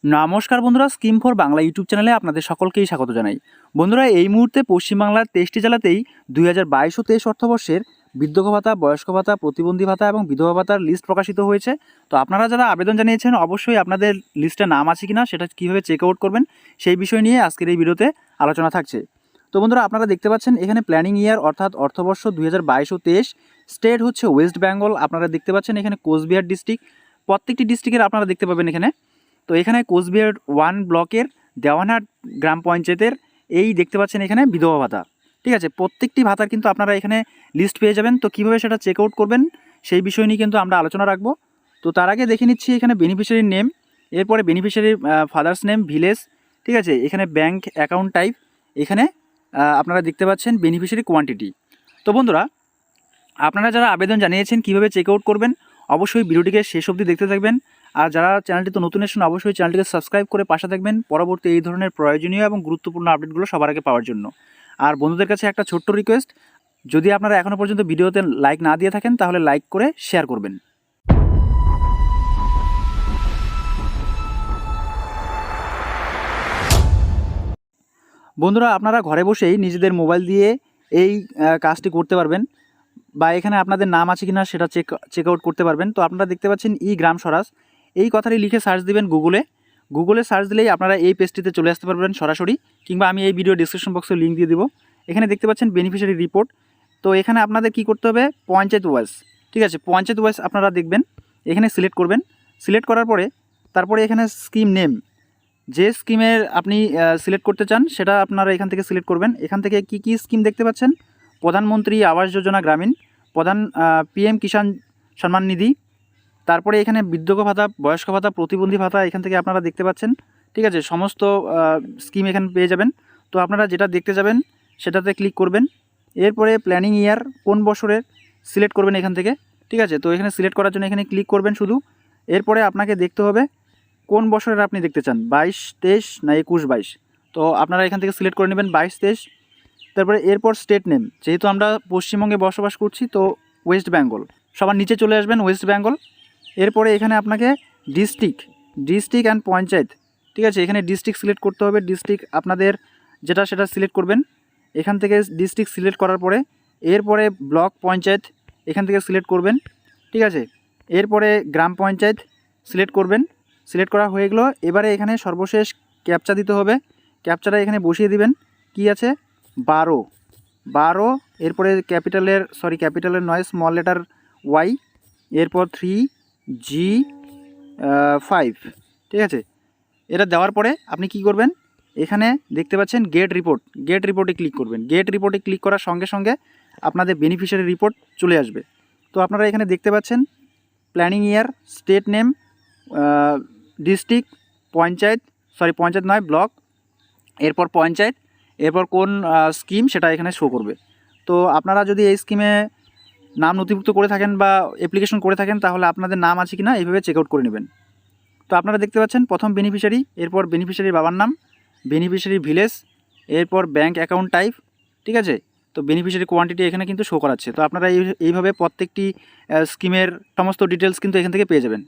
নমস্কার বন্ধুরা, scheme for Bangla YouTube চ্যানেলে আপনাদের সকলকেই স্বাগত জানাই। বন্ধুরা, এই মুহূর্তে পশ্চিমবাংলার 23টি জেলাতেই 2022 ও 23 অর্থবর্ষের বৃদ্ধ ভাতা, বয়স্ক ভাতা, প্রতিবন্ধী ভাতা এবং বিধবা ভাতার লিস্ট প্রকাশিত হয়েছে। তো আপনারা যারা আবেদন জানিয়েছেন অবশ্যই আপনাদের লিস্টে নাম আছে কিনা সেটা কীভাবে চেক আউট করবেন সেই বিষয় নিয়ে আজকের এই ভিডিওতে আলোচনা থাকছে। তো বন্ধুরা, আপনারা দেখতে পাচ্ছেন এখানে প্ল্যানিং ইয়ার অর্থাৎ অর্থবর্ষ 2022 ও 23, স্টেট হচ্ছে ওয়েস্ট বেঙ্গল। আপনারা দেখতে পাচ্ছেন এখানে কোচবিহার ডিস্ট্রিক্ট, প্রত্যেকটি ডিস্ট্রিক্টের আপনারা দেখতে পাবেন এখানে। তো এখানে কোচবিহার 1 ব্লকের দেওয়ানহাট গ্রাম পঞ্চায়েতের এই দেখতে পাচ্ছেন এখানে বিধবা ভাতা। ঠিক আছে, প্রত্যেকটি ভাতার কিন্তু আপনারা এখানে লিস্ট পেয়ে যাবেন। তো কীভাবে সেটা চেক আউট করবেন সেই বিষয় নিয়ে কিন্তু আমরা আলোচনা রাখবো। তো তার আগে দেখে নিচ্ছি এখানে বেনিফিশিয়ারির নেম, এরপরে বেনিফিশিয়ারির ফাদার্স নেম, ভিলেজ। ঠিক আছে, এখানে ব্যাঙ্ক অ্যাকাউন্ট টাইপ, এখানে আপনারা দেখতে পাচ্ছেন বেনিফিশিয়ারি কোয়ান্টিটি। তো বন্ধুরা, আপনারা যারা আবেদন জানিয়েছেন কীভাবে চেক আউট করবেন অবশ্যই ভিডিওটিকে শেষ অবধি দেখতে থাকবেন। আর যারা চ্যানেলটি তো নতুন এসেছেন অবশ্যই চ্যানেলটিকে সাবস্ক্রাইব করে পাশে থাকবেন পরবর্তী এই ধরনের প্রয়োজনীয় এবং গুরুত্বপূর্ণ আপডেটগুলো সবার আগে পাওয়ার জন্য। আর বন্ধুদের কাছে একটা ছোট্ট রিকোয়েস্ট, যদি আপনারা এখনও পর্যন্ত ভিডিওতে লাইক না দিয়ে থাকেন তাহলে লাইক করে শেয়ার করবেন। বন্ধুরা, আপনারা ঘরে বসেই নিজেদের মোবাইল দিয়ে এই কাজটি করতে পারবেন, বা এখানে আপনাদের নাম আছে কিনা সেটা চেক আউট করতে পারবেন। তো আপনারা দেখতে পাচ্ছেন ই গ্রাম স্বরাজ, এই কথাটি লিখে সার্চ দিবেন গুগলে সার্চ দিলেই আপনারা এই পেজটিতে চলে আসতে পারবেন সরাসরি, কিংবা আমি এই ভিডিও ডিসক্রিপশন বক্সে লিঙ্ক দিয়ে দেবো। এখানে দেখতে পাচ্ছেন বেনিফিশিয়ারি রিপোর্ট। তো এখানে আপনাদের কি করতে হবে, পঞ্চায়েত ওয়াইজ। ঠিক আছে, পঞ্চায়েত ওয়াইজ আপনারা দেখবেন, এখানে সিলেক্ট করবেন। সিলেক্ট করার পরে তারপরে এখানে স্কিম নেম, যে স্কিমের আপনি সিলেক্ট করতে চান সেটা আপনারা এখান থেকে সিলেক্ট করবেন। এখান থেকে কি কি স্কিম দেখতে পাচ্ছেন, প্রধানমন্ত্রী আবাস যোজনা গ্রামীণ, প্রধান PM কিষাণ সম্মান নিধি, তারপরে এখানে বৃদ্ধ ভাতা, বয়স্ক ভাতা, প্রতিবন্ধী ভাতা এখান থেকে আপনারা দেখতে পাচ্ছেন। ঠিক আছে, সমস্ত স্কিম এখানে পেয়ে যাবেন। তো আপনারা যেটা দেখতে যাবেন সেটাতে ক্লিক করবেন। এরপরে প্ল্যানিং ইয়ার কোন বছরের সিলেক্ট করবেন এখান থেকে। ঠিক আছে, তো এখানে সিলেক্ট করার জন্য এখানে ক্লিক করবেন শুধু। এরপরে আপনাকে দেখতে হবে কোন বছরের আপনি দেখতে চান, 22-23 না 21-22। তো আপনারা এখান থেকে সিলেক্ট করে নেবেন 22-23। তারপরে এরপর স্টেট নেম, যেহেতু আমরা পশ্চিমবঙ্গে বসবাস করছি তো ওয়েস্ট বেঙ্গল, সবার নিচে চলে আসবেন ওয়েস্ট বেঙ্গল। এরপরে এখানে আপনাকে ডিস্ট্রিক্ট অ্যান্ড পঞ্চায়েত। ঠিক আছে, এখানে ডিস্ট্রিক্ট সিলেক্ট করতে হবে। ডিস্ট্রিক্ট আপনাদের যেটা সেটা সিলেক্ট করবেন। এখান থেকে ডিস্ট্রিক্ট সিলেক্ট করার পরে এরপরে ব্লক পঞ্চায়েত এখান থেকে সিলেক্ট করবেন। ঠিক আছে, এরপরে গ্রাম পঞ্চায়েত সিলেক্ট করবেন। সিলেক্ট করা হয়ে গেলো। এবারে এখানে সর্বশেষ ক্যাপচা দিতে হবে। ক্যাপচাটা এখানে বসিয়ে দিবেন, কি আছে 12। এরপরে ক্যাপিটালের নয়, স্মল লেটার Y, এরপর 3G5। ঠিক আছে, এটা দেওয়ার পরে আপনি কি করবেন, এখানে দেখতে পাচ্ছেন গেট রিপোর্টে ক্লিক করবেন। গেট রিপোর্টে ক্লিক করার সঙ্গে সঙ্গে আপনাদের বেনিফিশিয়ারি রিপোর্ট চলে আসবে। তো আপনারা এখানে দেখতে পাচ্ছেন প্ল্যানিং ইয়ার, স্টেট নেম, ডিস্ট্রিক্ট, পঞ্চায়েত নয় ব্লক, এরপর পঞ্চায়েত, এরপর কোন স্কিম সেটা এখানে শো করবে। তো আপনারা যদি এই স্কিমে নাম নথিভুক্ত করে থাকেন বা অ্যাপ্লিকেশন করে থাকেন তাহলে আপনাদের নাম আছে কিনা এইভাবে চেক আউট করে নেবেন। তো আপনারা দেখতে পাচ্ছেন প্রথম বেনিফিশিয়ারি, এরপর বেনিফিশিয়ারির বাবার নাম, বেনিফিশিয়ারি ভিলেজ, এরপর ব্যাঙ্ক অ্যাকাউন্ট টাইপ। ঠিক আছে, তো বেনিফিশিয়ারি কোয়ান্টিটি এখানে কিন্তু শো করাচ্ছে। তো আপনারা এইভাবে প্রত্যেকটি স্কিমের সমস্ত ডিটেলস কিন্তু এখান থেকে পেয়ে যাবেন।